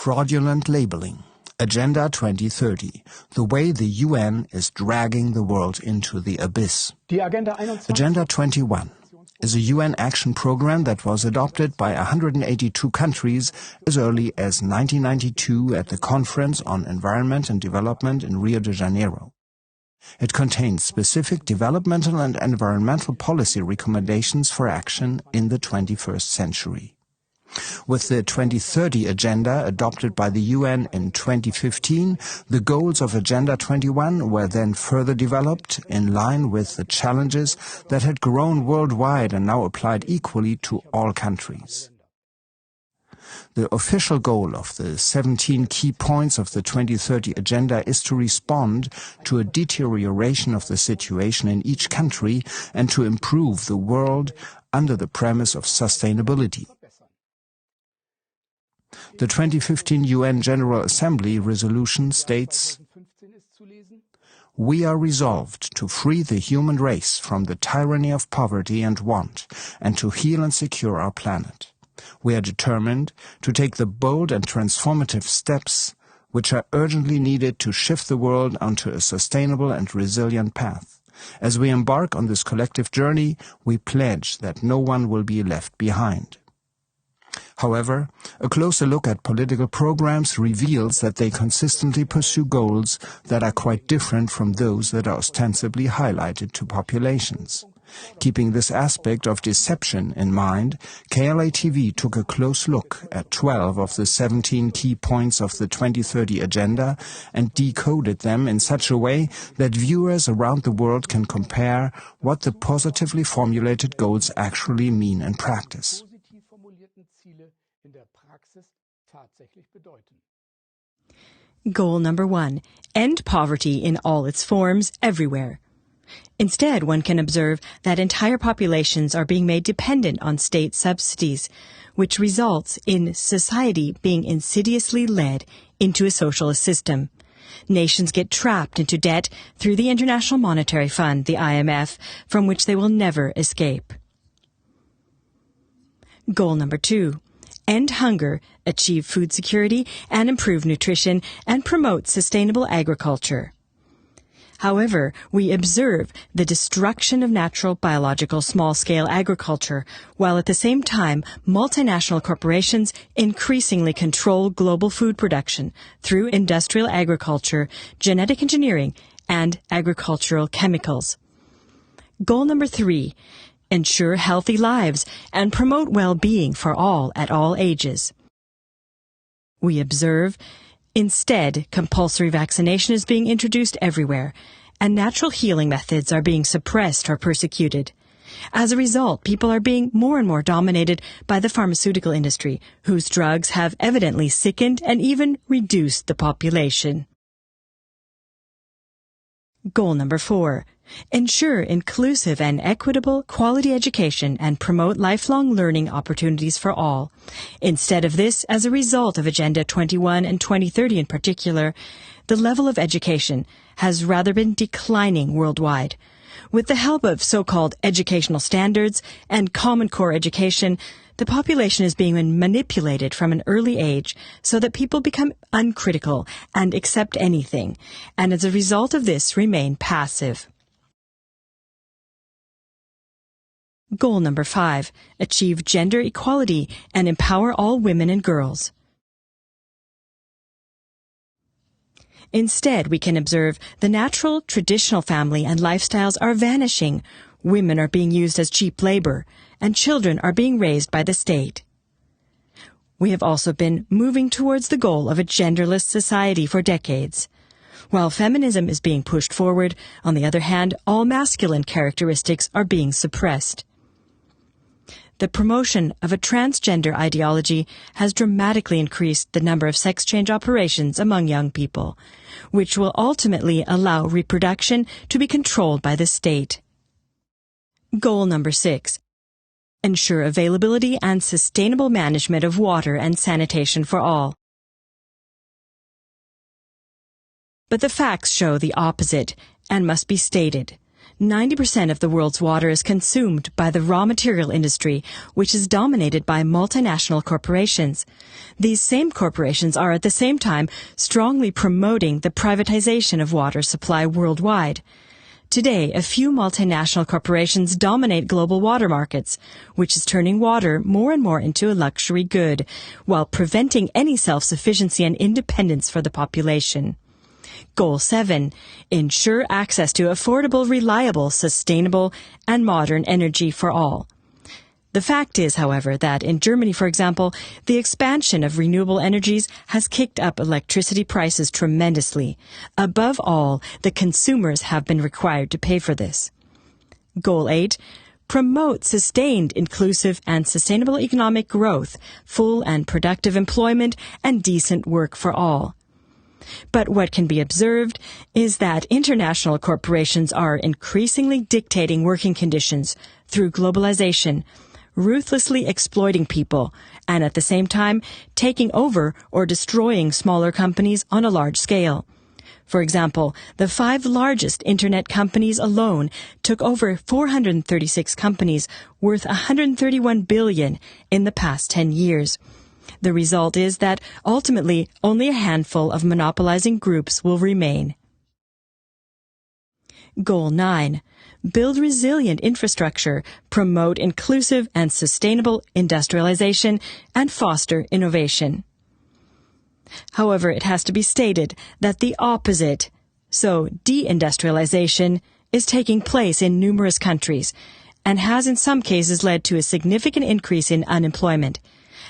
Fraudulent labeling. Agenda 2030, the way the UN is dragging the world into the abyss. Agenda 21 is a UN action program that was adopted by 182 countries as early as 1992 at the Conference on Environment and Development in Rio de Janeiro. It contains specific developmental and environmental policy recommendations for action in the 21st century. With the 2030 Agenda adopted by the UN in 2015, the goals of Agenda 21 were then further developed in line with the challenges that had grown worldwide and now applied equally to all countries. The official goal of the 17 key points of the 2030 Agenda is to respond to a deterioration of the situation in each country and to improve the world under the premise of sustainability. The 2015 UN General Assembly resolution states, "We are resolved to free the human race from the tyranny of poverty and want, and to heal and secure our planet. We are determined to take the bold and transformative steps which are urgently needed to shift the world onto a sustainable and resilient path. As we embark on this collective journey, we pledge that no one will be left behind." However, a closer look at political programs reveals that they consistently pursue goals that are quite different from those that are ostensibly highlighted to populations. Keeping this aspect of deception in mind, KLA-TV took a close look at 12 of the 17 key points of the 2030 Agenda and decoded them in such a way that viewers around the world can compare what the positively formulated goals actually mean in practice. Goal number 1. End poverty in all its forms, everywhere. Instead, one can observe that entire populations are being made dependent on state subsidies, which results in society being insidiously led into a socialist system. Nations get trapped into debt through the International Monetary Fund, the IMF, from which they will never escape. Goal number 2. End hunger, achieve food security, and improve nutrition, and promote sustainable agriculture. However, we observe the destruction of natural, biological, small-scale agriculture, while at the same time, multinational corporations increasingly control global food production through industrial agriculture, genetic engineering, and agricultural chemicals. Goal number 3. Ensure healthy lives and promote well-being for all at all ages. We observe, instead, compulsory vaccination is being introduced everywhere, and natural healing methods are being suppressed or persecuted. As a result, people are being more and more dominated by the pharmaceutical industry, whose drugs have evidently sickened and even reduced the population. Goal number 4. Ensure inclusive and equitable quality education and promote lifelong learning opportunities for all. Instead of this, as a result of Agenda 21 and 2030 in particular, the level of education has rather been declining worldwide. With the help of so-called educational standards and Common Core education, the population is being manipulated from an early age so that people become uncritical and accept anything, and as a result of this remain passive. Goal number 5. Achieve gender equality and empower all women and girls. Instead, we can observe the natural, traditional family and lifestyles are vanishing. Women are being used as cheap labor, and children are being raised by the state. We have also been moving towards the goal of a genderless society for decades. While feminism is being pushed forward, on the other hand, all masculine characteristics are being suppressed. The promotion of a transgender ideology has dramatically increased the number of sex change operations among young people, which will ultimately allow reproduction to be controlled by the state. Goal number 6. Ensure availability and sustainable management of water and sanitation for all. But the facts show the opposite and must be stated. 90% of the world's water is consumed by the raw material industry, which is dominated by multinational corporations. These same corporations are at the same time strongly promoting the privatization of water supply worldwide. Today, a few multinational corporations dominate global water markets, which is turning water more and more into a luxury good, while preventing any self-sufficiency and independence for the population. Goal 7. Ensure access to affordable, reliable, sustainable, and modern energy for all. The fact is, however, that in Germany, for example, the expansion of renewable energies has kicked up electricity prices tremendously. Above all, the consumers have been required to pay for this. Goal 8. Promote sustained, inclusive, and sustainable economic growth, full and productive employment, and decent work for all. But what can be observed is that international corporations are increasingly dictating working conditions through globalization, ruthlessly exploiting people, and at the same time taking over or destroying smaller companies on a large scale. For example, the 5 largest internet companies alone took over 436 companies worth $131 billion in the past 10 years. The result is that ultimately only a handful of monopolizing groups will remain. Goal 9. Build resilient infrastructure, promote inclusive and sustainable industrialization, and foster innovation. However, it has to be stated that the opposite, so deindustrialization, is taking place in numerous countries and has in some cases led to a significant increase in unemployment.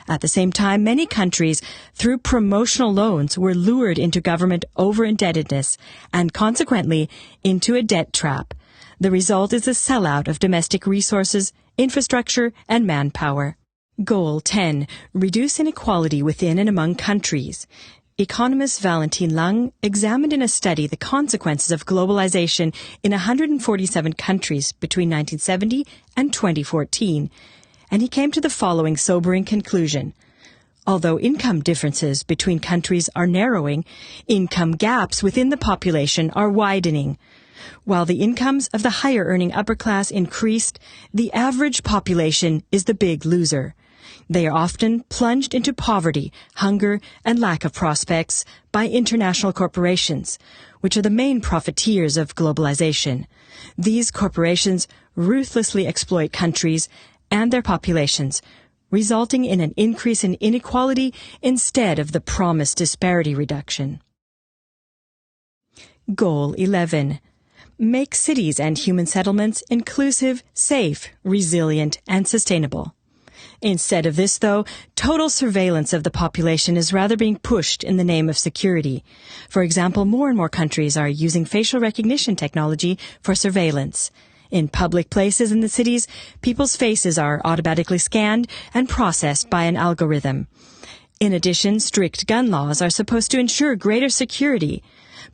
At the same time, many countries, through promotional loans, were lured into government over-indebtedness and consequently into a debt trap. The result is a sellout of domestic resources, infrastructure, and manpower. Goal 10. Reduce inequality within and among countries. Economist Valentin Lang examined in a study the consequences of globalization in 147 countries between 1970 and 2014. And he came to the following sobering conclusion. Although income differences between countries are narrowing, income gaps within the population are widening. While the incomes of the higher-earning upper class increased, the average population is the big loser. They are often plunged into poverty, hunger, and lack of prospects by international corporations, which are the main profiteers of globalization. These corporations ruthlessly exploit countries and their populations, resulting in an increase in inequality instead of the promised disparity reduction. Goal 11. Make cities and human settlements inclusive, safe, resilient, and sustainable. Instead of this, though, total surveillance of the population is rather being pushed in the name of security. For example, more and more countries are using facial recognition technology for surveillance. In public places in the cities, people's faces are automatically scanned and processed by an algorithm. In addition, strict gun laws are supposed to ensure greater security.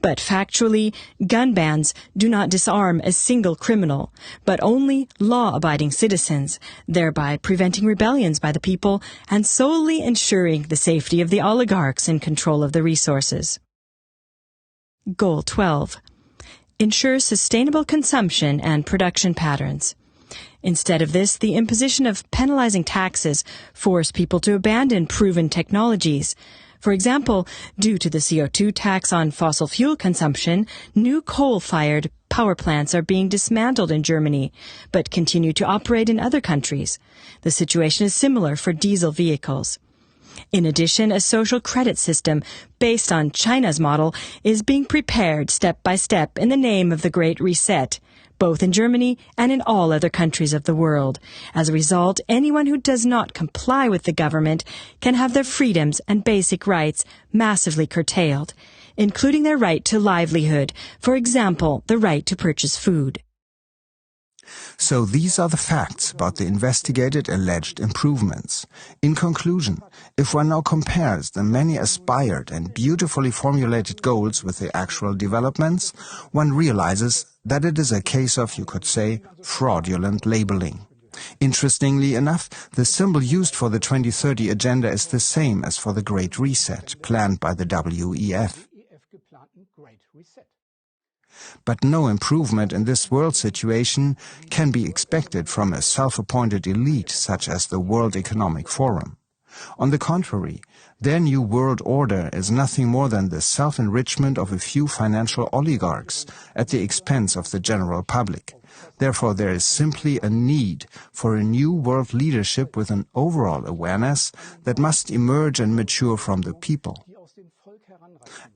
But factually, gun bans do not disarm a single criminal, but only law-abiding citizens, thereby preventing rebellions by the people and solely ensuring the safety of the oligarchs in control of the resources. Goal 12. Ensure sustainable consumption and production patterns. Instead of this, the imposition of penalizing taxes force people to abandon proven technologies. For example, due to the CO2 tax on fossil fuel consumption, new coal-fired power plants are being dismantled in Germany, but continue to operate in other countries. The situation is similar for diesel vehicles. In addition, a social credit system based on China's model is being prepared step by step in the name of the Great Reset, both in Germany and in all other countries of the world. As a result, anyone who does not comply with the government can have their freedoms and basic rights massively curtailed, including their right to livelihood, for example, the right to purchase food. So these are the facts about the investigated alleged improvements. In conclusion, if one now compares the many aspired and beautifully formulated goals with the actual developments, one realizes that it is a case of, you could say, fraudulent labeling. Interestingly enough, the symbol used for the 2030 agenda is the same as for the Great Reset planned by the WEF. But no improvement in this world situation can be expected from a self-appointed elite such as the World Economic Forum. On the contrary, their new world order is nothing more than the self-enrichment of a few financial oligarchs at the expense of the general public. Therefore, there is simply a need for a new world leadership with an overall awareness that must emerge and mature from the people.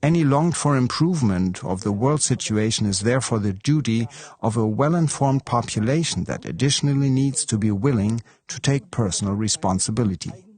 Any longed-for improvement of the world situation is therefore the duty of a well-informed population that additionally needs to be willing to take personal responsibility.